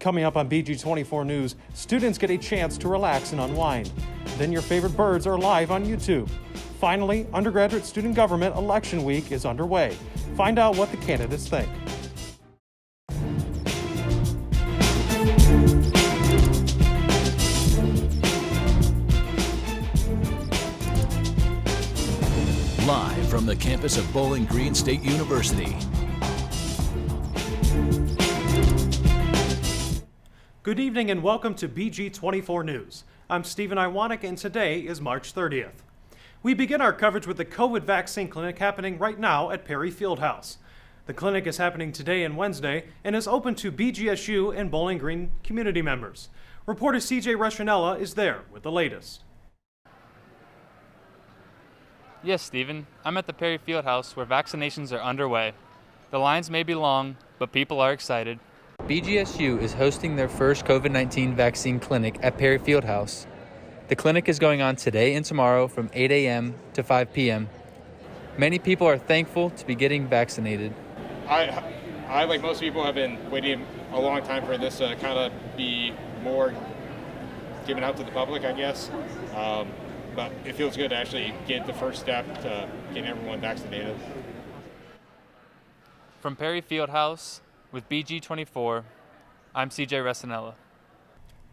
Coming up on BG24 News, students get a chance to relax and unwind. Then your favorite birds are live on YouTube. Finally, undergraduate student government election week is underway. Find out what the candidates think. Live from the campus of Bowling Green State University. Good evening and welcome to BG24 News. I'm Stephen Iwanek and today is March 30th. We begin our coverage with the COVID vaccine clinic happening right now at Perry Fieldhouse. The clinic is happening today and Wednesday and is open to BGSU and Bowling Green community members. Reporter CJ Recinella is there with the latest. Yes, Stephen. I'm at the Perry Fieldhouse where vaccinations are underway. The lines may be long, but people are excited. BGSU is hosting their first COVID-19 vaccine clinic at Perry Fieldhouse. The clinic is going on today and tomorrow from 8 a.m. to 5 p.m. Many people are thankful to be getting vaccinated. I, like most people, have been waiting a long time for this to kind of be more given out to the public, I guess. But it feels good to actually get the first step to getting everyone vaccinated. From Perry Fieldhouse with BG24, I'm CJ Recinella.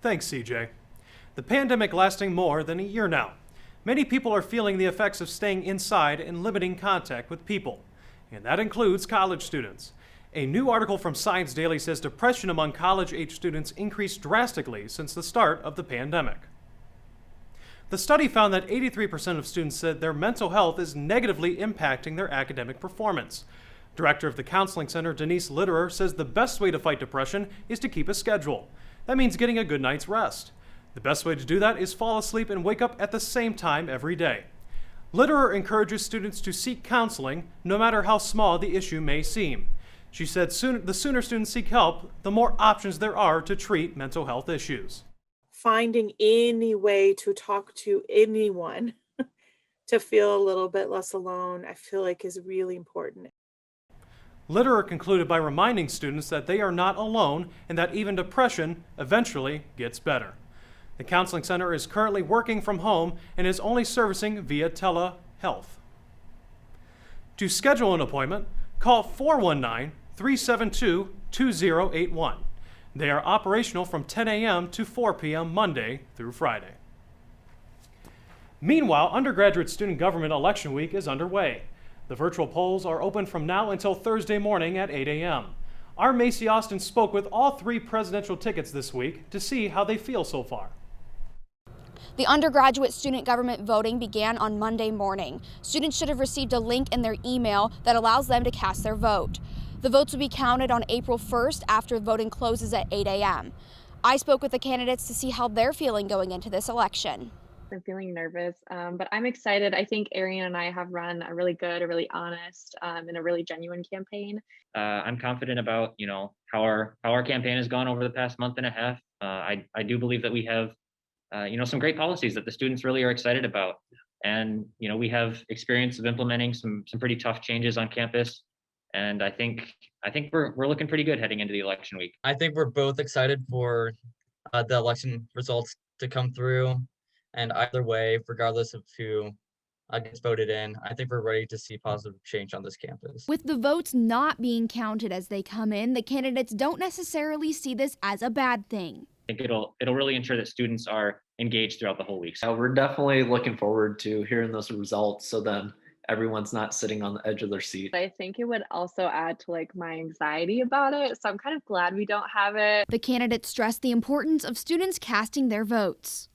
Thanks, CJ. The pandemic lasting more than a year now. Many people are feeling the effects of staying inside and limiting contact with people, and that includes college students. A new article from Science Daily says depression among college-age students increased drastically since the start of the pandemic. The study found that 83% of students said their mental health is negatively impacting their academic performance. Director of the Counseling Center, Denise Litterer, says the best way to fight depression is to keep a schedule. That means getting a good night's rest. The best way to do that is fall asleep and wake up at the same time every day. Litterer encourages students to seek counseling, no matter how small the issue may seem. She said the sooner students seek help, the more options there are to treat mental health issues. Finding any way to talk to anyone to feel a little bit less alone, I feel like is really important. Litterer concluded by reminding students that they are not alone and that even depression eventually gets better. The Counseling Center is currently working from home and is only servicing via telehealth. To schedule an appointment, call 419-372-2081. They are operational from 10 a.m. to 4 p.m. Monday through Friday. Meanwhile, undergraduate student government election week is underway. The virtual polls are open from now until Thursday morning at 8 a.m. Our Macy Austin spoke with all three presidential tickets this week to see how they feel so far. The undergraduate student government voting began on Monday morning. Students should have received a link in their email that allows them to cast their vote. The votes will be counted on April 1st after voting closes at 8 a.m. I spoke with the candidates to see how they're feeling going into this election. I'm feeling nervous, but I'm excited. I think Arian and I have run a really good, a really honest, and a really genuine campaign. I'm confident about, how our campaign has gone over the past month and a half. I do believe that we have, some great policies that the students really are excited about. And, we have experience of implementing some pretty tough changes on campus. And I think we're looking pretty good heading into the election week. I think we're both excited for the election results to come through. And either way, regardless of who gets voted in, I think we're ready to see positive change on this campus. With the votes not being counted as they come in, the candidates don't necessarily see this as a bad thing. I think it'll really ensure that students are engaged throughout the whole week. We're definitely looking forward to hearing those results, so then everyone's not sitting on the edge of their seat. I think it would also add to my anxiety about it, so I'm kind of glad we don't have it. The candidates stress the importance of students casting their votes.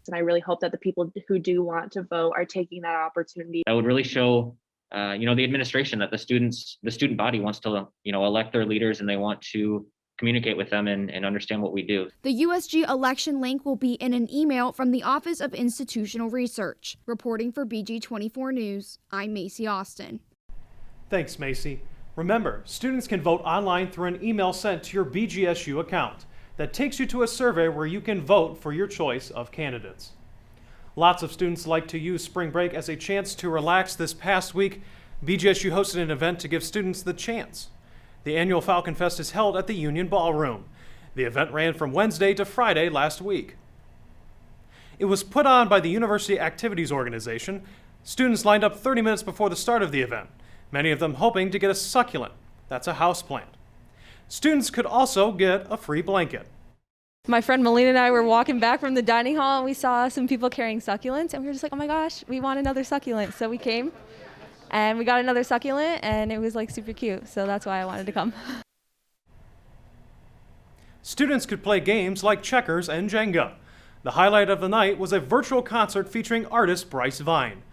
And I really hope that the people who do want to vote are taking that opportunity. That would really show, the administration that the student body wants to, elect their leaders and they want to communicate with them and understand what we do. The USG election link will be in an email from the Office of Institutional Research. Reporting for BG24 News, I'm Macy Austin. Thanks, Macy. Remember, students can vote online through an email sent to your BGSU account that takes you to a survey where you can vote for your choice of candidates. Lots of students like to use spring break as a chance to relax. This past week, BGSU hosted an event to give students the chance. The annual Falcon Fest is held at the Union Ballroom. The event ran from Wednesday to Friday last week. It was put on by the University Activities Organization. Students lined up 30 minutes before the start of the event, many of them hoping to get a succulent. That's a houseplant. Students could also get a free blanket. My friend Melina and I were walking back from the dining hall and we saw some people carrying succulents and we were just like, oh my gosh, we want another succulent. So we came and we got another succulent and it was like super cute. So that's why I wanted to come. Students could play games like checkers and Jenga. The highlight of the night was a virtual concert featuring artist Bryce Vine.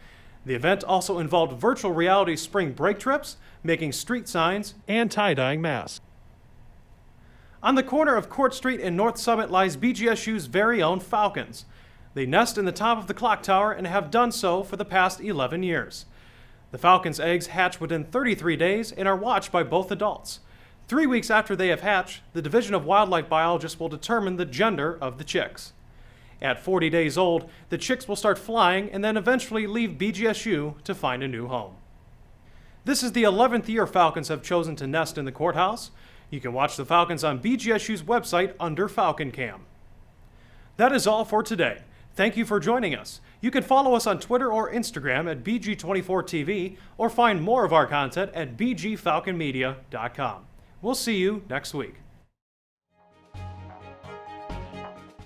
The event also involved virtual reality spring break trips, making street signs, and tie-dyeing masks. On the corner of Court Street and North Summit lies BGSU's very own falcons. They nest in the top of the clock tower and have done so for the past 11 years. The falcons' eggs hatch within 33 days and are watched by both adults. 3 weeks after they have hatched, the Division of Wildlife Biologists will determine the gender of the chicks. At 40 days old, the chicks will start flying and then eventually leave BGSU to find a new home. This is the 11th year falcons have chosen to nest in the courthouse. You can watch the falcons on BGSU's website under Falcon Cam. That is all for today. Thank you for joining us. You can follow us on Twitter or Instagram at BG24TV or find more of our content at bgfalconmedia.com. We'll see you next week.